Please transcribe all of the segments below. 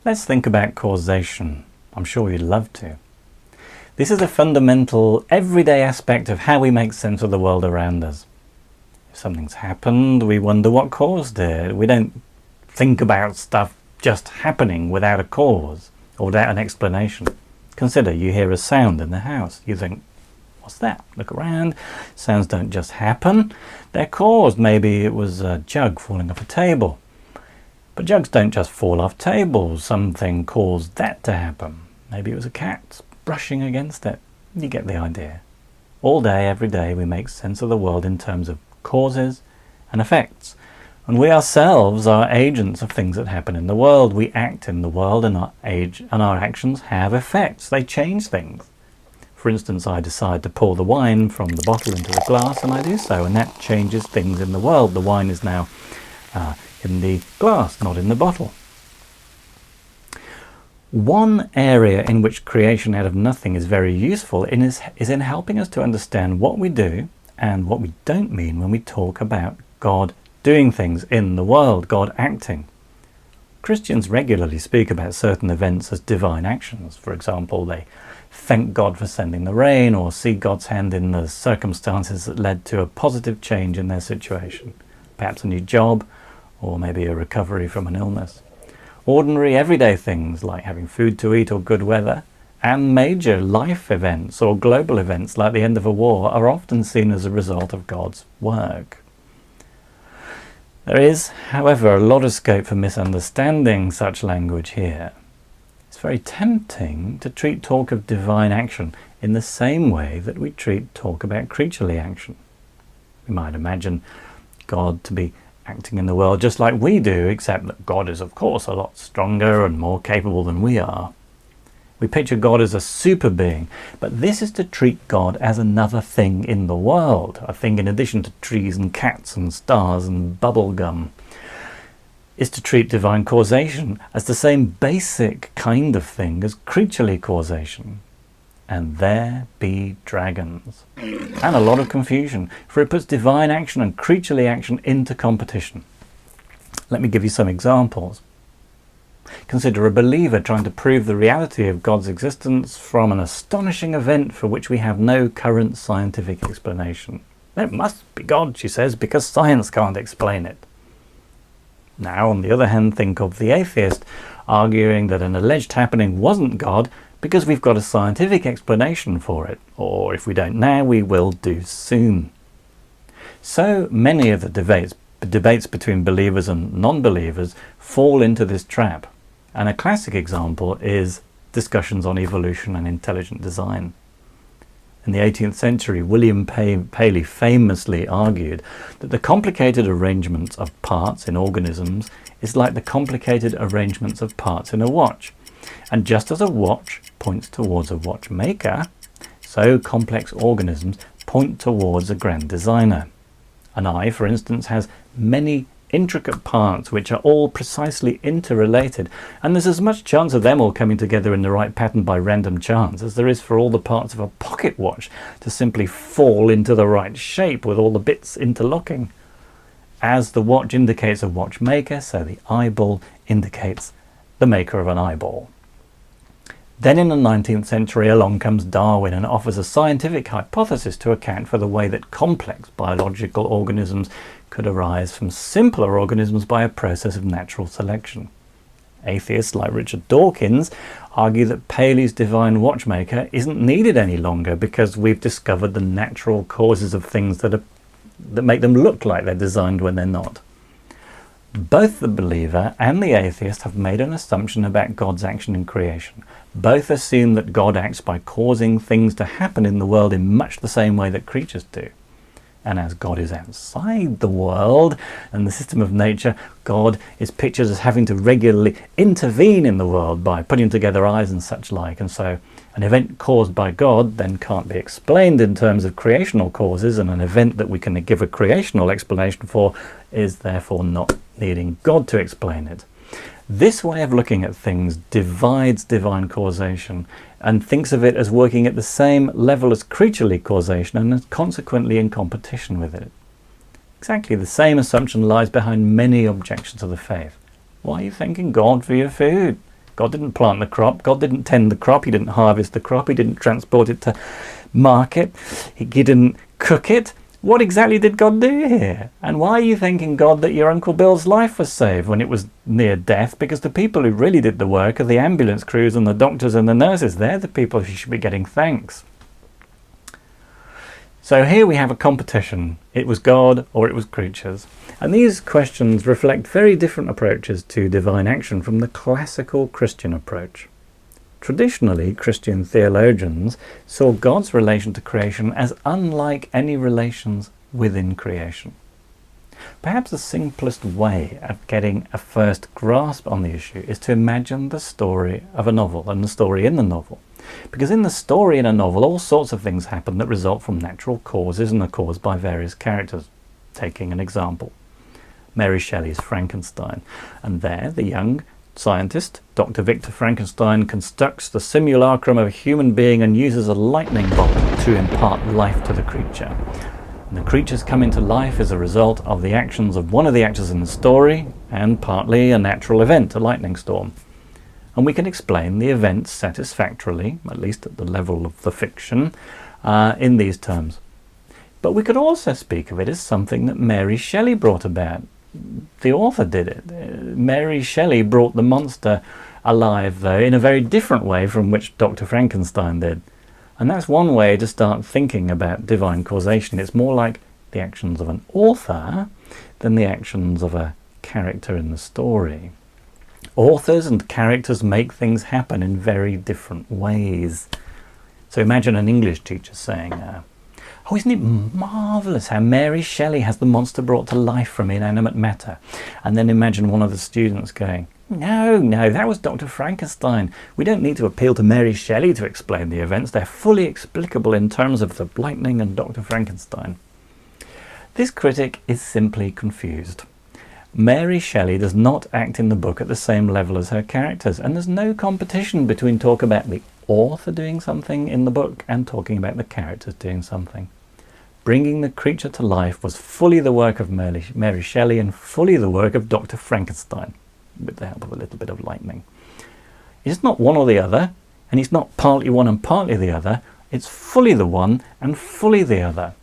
Let's think about causation. I'm sure you'd love to. This is a fundamental, everyday aspect of how we make sense of the world around us. If something's happened, we wonder what caused it. We don't think about stuff just happening without a cause or without an explanation. Consider you hear a sound in the house. You think, what's that? Look around. Sounds don't just happen. They're caused. Maybe it was a jug falling off a table. But jugs don't just fall off tables. Something caused that to happen. Maybe it was a cat brushing against it. You get the idea. All day, every day, we make sense of the world in terms of causes and effects. And we ourselves are agents of things that happen in the world. We act in the world, and our actions have effects. They change things. For instance, I decide to pour the wine from the bottle into the glass, and I do so, and that changes things in the world. The wine is now in the glass, not in the bottle. One area in which creation out of nothing is very useful is in helping us to understand what we do and what we don't mean when we talk about God doing things in the world, God acting. Christians regularly speak about certain events as divine actions. For example, they thank God for sending the rain, or see God's hand in the circumstances that led to a positive change in their situation. Perhaps a new job, or maybe a recovery from an illness. Ordinary everyday things like having food to eat or good weather, and major life events or global events like the end of a war are often seen as a result of God's work. There is, however, a lot of scope for misunderstanding such language here. It's very tempting to treat talk of divine action in the same way that we treat talk about creaturely action. We might imagine God to be acting in the world just like we do, except that God is, of course, a lot stronger and more capable than we are. We picture God as a super being, but this is to treat God as another thing in the world, a thing in addition to trees and cats and stars and bubble gum. Is to treat divine causation as the same basic kind of thing as creaturely causation. And there be dragons. And a lot of confusion, for it puts divine action and creaturely action into competition. Let me give you some examples. Consider a believer trying to prove the reality of God's existence from an astonishing event for which we have no current scientific explanation. It must be God, she says, because science can't explain it. Now, on the other hand, think of the atheist arguing that an alleged happening wasn't God because we've got a scientific explanation for it, or if we don't now, we will do soon. So many of the debates between believers and non-believers fall into this trap, and a classic example is discussions on evolution and intelligent design. In the 18th century, William Paley famously argued that the complicated arrangements of parts in organisms is like the complicated arrangements of parts in a watch. And just as a watch points towards a watchmaker, so complex organisms point towards a grand designer. An eye, for instance, has many intricate parts which are all precisely interrelated, and there's as much chance of them all coming together in the right pattern by random chance as there is for all the parts of a pocket watch to simply fall into the right shape with all the bits interlocking. As the watch indicates a watchmaker, so the eyeball indicates the maker of an eyeball. Then in the 19th century along comes Darwin and offers a scientific hypothesis to account for the way that complex biological organisms could arise from simpler organisms by a process of natural selection. Atheists like Richard Dawkins argue that Paley's divine watchmaker isn't needed any longer because we've discovered the natural causes of things that make them look like they're designed when they're not. Both the believer and the atheist have made an assumption about God's action in creation. Both assume that God acts by causing things to happen in the world in much the same way that creatures do. And as God is outside the world and the system of nature, God is pictured as having to regularly intervene in the world by putting together eyes and such like. And so an event caused by God then can't be explained in terms of creational causes, and an event that we can give a creational explanation for is therefore not needing God to explain it. This way of looking at things divides divine causation and thinks of it as working at the same level as creaturely causation and is consequently in competition with it. Exactly the same assumption lies behind many objections to the faith. Why are you thanking God for your food? God didn't plant the crop, God didn't tend the crop, he didn't harvest the crop, he didn't transport it to market, he didn't cook it. What exactly did God do here? And why are you thanking God that your Uncle Bill's life was saved when it was near death? Because the people who really did the work are the ambulance crews and the doctors and the nurses. They're the people who should be getting thanks. So here we have a competition. It was God or it was creatures. And these questions reflect very different approaches to divine action from the classical Christian approach. Traditionally, Christian theologians saw God's relation to creation as unlike any relations within creation. Perhaps the simplest way of getting a first grasp on the issue is to imagine the story of a novel and the story in the novel. Because in the story in a novel, all sorts of things happen that result from natural causes and are caused by various characters. Taking an example, Mary Shelley's Frankenstein. And there, the young scientist, Dr. Victor Frankenstein, constructs the simulacrum of a human being and uses a lightning bolt to impart life to the creature. And the creatures come into life as a result of the actions of one of the actors in the story and partly a natural event, a lightning storm. And we can explain the events satisfactorily, at least at the level of the fiction, in these terms. But we could also speak of it as something that Mary Shelley brought about. The author did it. Mary Shelley brought the monster alive, though, in a very different way from which Dr. Frankenstein did. And that's one way to start thinking about divine causation. It's more like the actions of an author than the actions of a character in the story. Authors and characters make things happen in very different ways. So imagine an English teacher saying, oh, isn't it marvellous how Mary Shelley has the monster brought to life from inanimate matter? And then imagine one of the students going, no, that was Dr. Frankenstein. We don't need to appeal to Mary Shelley to explain the events. They're fully explicable in terms of the lightning and Dr. Frankenstein. This critic is simply confused. Mary Shelley does not act in the book at the same level as her characters, and there's no competition between talk about the author doing something in the book and talking about the characters doing something. Bringing the creature to life was fully the work of Mary Shelley and fully the work of Dr. Frankenstein, with the help of a little bit of lightning. It's not one or the other, and it's not partly one and partly the other. It's fully the one and fully the other.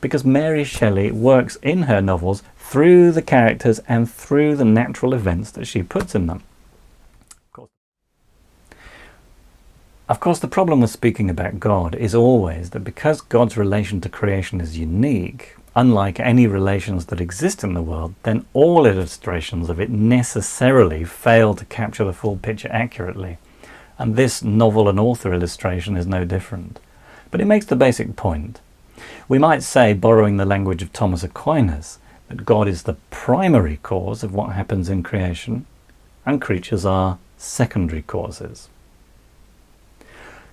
Because Mary Shelley works in her novels through the characters and through the natural events that she puts in them. Of course, the problem with speaking about God is always that because God's relation to creation is unique, unlike any relations that exist in the world, then all illustrations of it necessarily fail to capture the full picture accurately. And this novel and author illustration is no different. But it makes the basic point. We might say, borrowing the language of Thomas Aquinas, that God is the primary cause of what happens in creation, and creatures are secondary causes.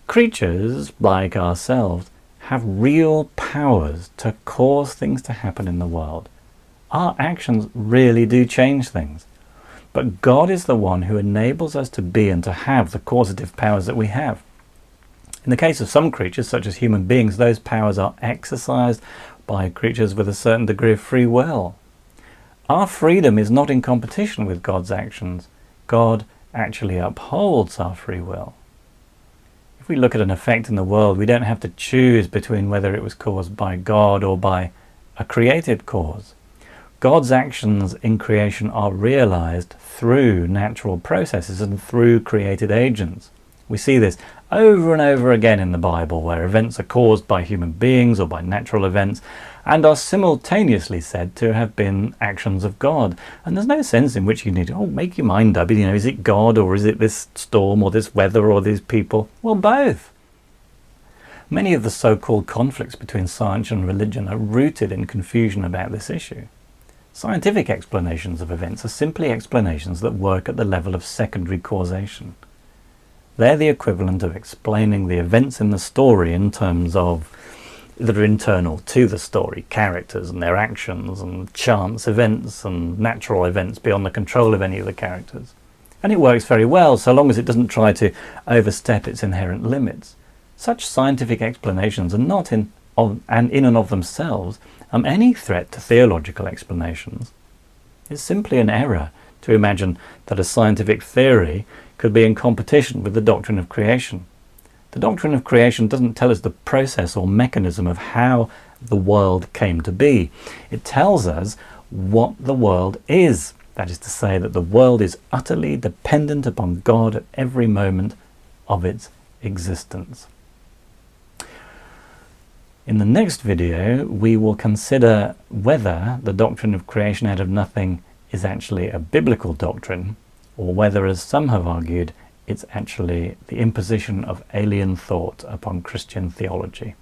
Creatures, like ourselves, have real powers to cause things to happen in the world. Our actions really do change things. But God is the one who enables us to be and to have the causative powers that we have. In the case of some creatures, such as human beings, those powers are exercised by creatures with a certain degree of free will. Our freedom is not in competition with God's actions. God actually upholds our free will. If we look at an effect in the world, we don't have to choose between whether it was caused by God or by a created cause. God's actions in creation are realized through natural processes and through created agents. We see this over and over again in the Bible, where events are caused by human beings or by natural events and are simultaneously said to have been actions of God. And there's no sense in which you need to make your mind up. Is it God or is it this storm or this weather or these people? Well, both. Many of the so-called conflicts between science and religion are rooted in confusion about this issue. Scientific explanations of events are simply explanations that work at the level of secondary causation. They're the equivalent of explaining the events in the story in terms of that are internal to the story, characters and their actions and chance events and natural events beyond the control of any of the characters. And it works very well so long as it doesn't try to overstep its inherent limits. Such scientific explanations are not in and in and of themselves, any threat to theological explanations. It's simply an error to imagine that a scientific theory could be in competition with the doctrine of creation. The doctrine of creation doesn't tell us the process or mechanism of how the world came to be. It tells us what the world is. That is to say that the world is utterly dependent upon God at every moment of its existence. In the next video, we will consider whether the doctrine of creation out of nothing is actually a biblical doctrine, or whether, as some have argued, it's actually the imposition of alien thought upon Christian theology.